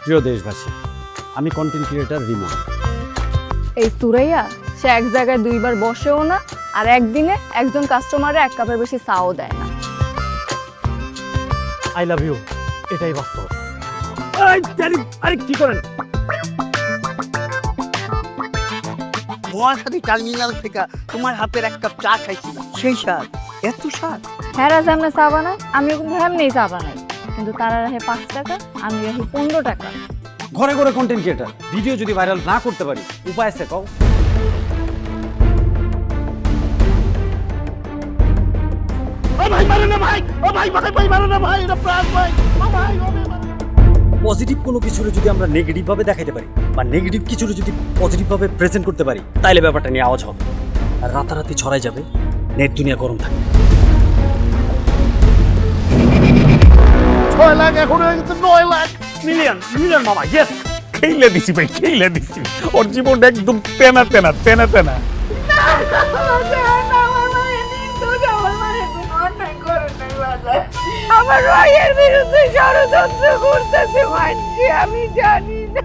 প্রিয় দেশবাসী, আমি কন্টেন্ট ক্রিয়েটর রিমন। এই সুরাইয়া সে এক জায়গায় দুইবার বসেও না, আর একদিনে একজন কাস্টমারে এক কাপের বেশি চাও দেয় না। আই লাভ ইউ, এটাই বাস্তব। আরে কি করেন? মহাসাদী টার্মিনাল থেকে তোমার হাতের এক কাপ চা খাইছিলাম, সেই স্বাদ, এত স্বাদ। হ্যাঁ রাজ এমনি চা বানায়, আমিও কিন্তু এমনিই চা বানাই, কিন্তু তারা রাখে 5 টাকা, আমি রাখি 15 টাকা। ঘরে ঘরে কন্টেন্ট ক্রিয়েটর, ভিডিও যদি ভাইরাল না করতে পারি উপায় আছে কও? পজিটিভ কোনো কিছুর যদি আমরা নেগেটিভ ভাবে দেখাইতে পারি বা নেগেটিভ কিছুর যদি পজিটিভ ভাবে প্রেজেন্ট করতে পারি, তাইলে ব্যাপারটা নিয়ে আওয়াজ হবে আর রাতারাতি ছড়াই যাবে, নেট দুনিয়া গরম থাকবে। 6 লাখ এখন হয়ে গেছে 9 লাখ। মিলিয়ন মিলিয়ন মামা, ইয়েস। খেইলে দিছি ভাই, খেইলে দিছি। ওর জীবনটা একদম তেনা তেনা তেনা তেনা। আমার ভাইয়ের বিরুদ্ধে ষড়যন্ত্র করতেছে মানছি, আমি জানি না।